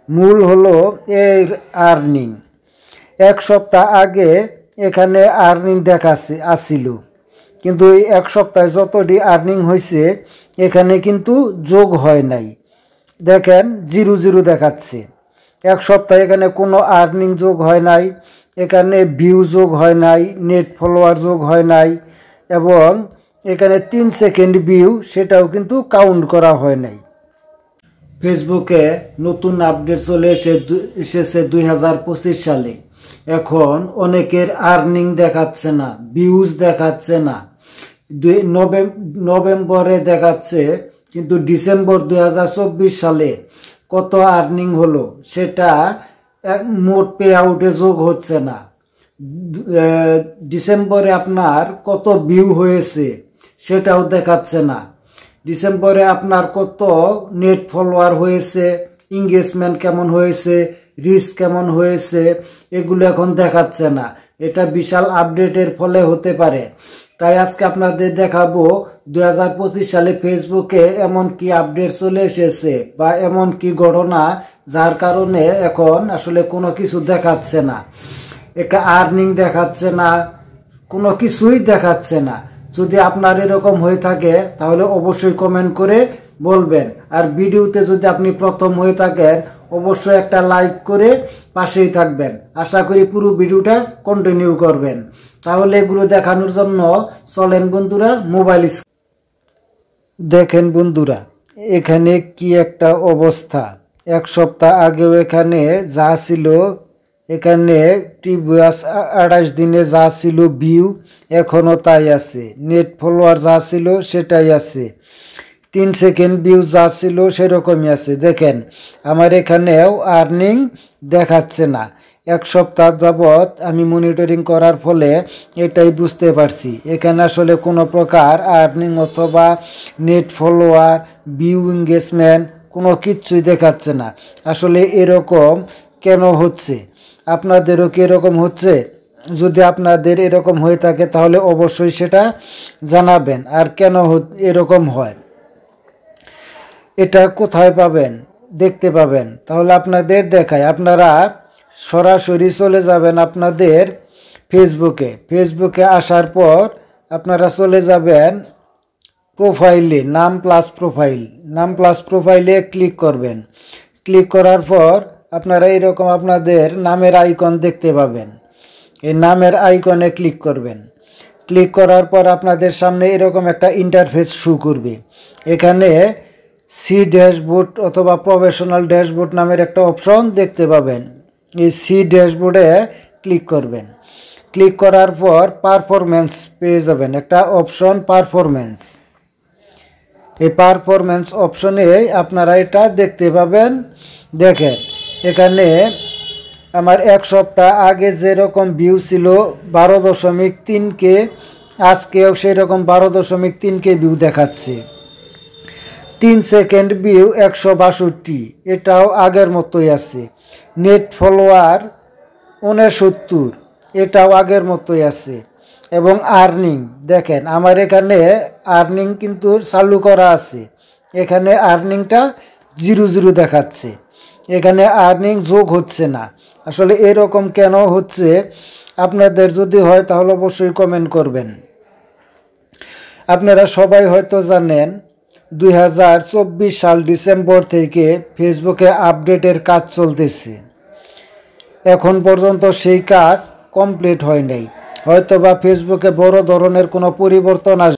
মূল হলো এর আর্নিং। এক সপ্তাহ আগে এখানে আর্নিং দেখাচ্ছে আসছিল, কিন্তু এই এক সপ্তাহে যতটি আর্নিং হয়েছে এখানে কিন্তু যোগ হয় নাই। দেখেন 0 দেখাচ্ছে। এক সপ্তাহে এখানে কোনো আর্নিং যোগ হয় নাই, এখানে ভিউ যোগ হয় নাই, নেট ফলোয়ার যোগ হয় নাই, এবং এখানে 3 সেকেন্ড ভিউ সেটাও কিন্তু কাউন্ট করা হয় নাই। ফেসবুকে নতুন আপডেট চলে এসেছে 2025 সালে। এখন অনেকের আর্নিং দেখাচ্ছে না, ভিউজ দেখাচ্ছে না। নভেম্বরে দেখাচ্ছে, কিন্তু ডিসেম্বর 2024 সালে কত আর্নিং হলো সেটা মোট পে আউটে যোগ হচ্ছে না। ডিসেম্বরে আপনার কত ভিউ হয়েছে সেটাও দেখাচ্ছে না। ডিসেম্বরে আপনার কত নেট ফলোয়ার হয়েছে, এঙ্গেজমেন্ট কেমন হয়েছে, রিচ কেমন হয়েছে, এগুলো এখন দেখাচ্ছে না। এটা বিশাল আপডেটের ফলে হতে পারে। তাই আজকে আপনাদের দেখাবো 2025 সালে ফেসবুকে এমন কি আপডেট চলে এসেছে বা এমন কি ঘটনা যার কারণে এখন আসলে কোনো কিছু দেখাচ্ছে না, একটা আর্নিং দেখাচ্ছে না, কোনো কিছুই দেখাচ্ছে না। যদি আপনার এরকম হয়ে থাকে তাহলে অবশ্যই কমেন্ট করে বলবেন। আর ভিডিওতে যদি আপনি প্রথম হয়ে থাকেন অবশ্যই একটা লাইক করে পাশেই থাকবেন। আশা করি পুরো ভিডিওটা কন্টিনিউ করবেন। তাহলে এগুলো দেখানোর জন্য চলেন বন্ধুরা মোবাইল। দেখেন বন্ধুরা, এখানে কি একটা অবস্থা। এক সপ্তাহ আগেও এখানে যা ছিল, এখানে প্রিভিয়াস 28 দিনে যা ছিল ভিউ এখনও তাই আছে, নেট ফলোয়ার যা ছিল সেটাই আছে, 3 সেকেন্ড ভিউ যা ছিল সেরকমই আছে। দেখেন আমার এখানেও আর্নিং দেখাচ্ছে না। এক সপ্তাহ যাবৎ আমি মনিটরিং করার ফলে এটাই বুঝতে পারছি, এখানে আসলে কোনো প্রকার আর্নিং অথবা নেট ফলোয়ার, ভিউ, এঙ্গেজমেন্ট কোনো কিচ্ছুই দেখাচ্ছে না। আসলে এরকম কেন হচ্ছে? আপনাদেরও কি এরকম হচ্ছে? যদি আপনাদের এরকম হয়ে থাকে তাহলে অবশ্যই সেটা জানাবেন। আর কেন এরকম হয় এটা কোথায় পাবেন, দেখতে পাবেন? তাহলে আপনাদের দেখায়, আপনারা সরাসরি চলে যাবেন আপনাদের ফেসবুকে আসার পর আপনারা চলে যাবেন প্রোফাইলে, নাম প্লাস প্রোফাইলে ক্লিক করবেন। ক্লিক করার পর আপনারা এরকম আপনাদের নামের আইকন দেখতে পাবেন। এই নামের আইকনে ক্লিক করবেন। ক্লিক করার পর আপনাদের সামনে এরকম একটা ইন্টারফেস শো করবে। এখানে সি ড্যাশবোর্ড অথবা প্রফেশনাল ড্যাশবোর্ড নামের একটা অপশন দেখতে পাবেন। এই সি ড্যাশবোর্ডে ক্লিক করবেন। ক্লিক করার পর পারফরমেন্স পেয়ে যাবেন, একটা অপশন পারফরমেন্স। এই পারফরমেন্স অপশনে আপনারা এটা দেখতে পাবেন। দেখেন এখানে আমার এক সপ্তাহ আগে যেরকম ভিউ ছিল 12.3K, আজকেও সেই রকম 12.3K ভিউ দেখাচ্ছে। 3 সেকেন্ড ভিউ 162, এটাও আগের মতোই আছে। নেট ফলোয়ার 69, এটাও আগের মতোই আছে। এবং আর্নিং দেখেন আমার এখানে আর্নিং কিন্তু চালু করা আছে, এখানে আর্নিংটা 0 দেখাচ্ছে, এখানে আর্নিং যোগ হচ্ছে না। আসলে এরকম কেন হচ্ছে আপনাদের যদি হয় তাহলে অবশ্যই কমেন্ট করবেন। আপনারা সবাই হয়তো জানেন 2024 সাল ডিসেম্বর থেকে ফেসবুকে আপডেটের কাজ চলতেছে। এখন পর্যন্ত সেই কাজ কমপ্লিট হয় নাই। হয়তো বা ফেসবুকে বড় ধরনের কোনো পরিবর্তন আসবে।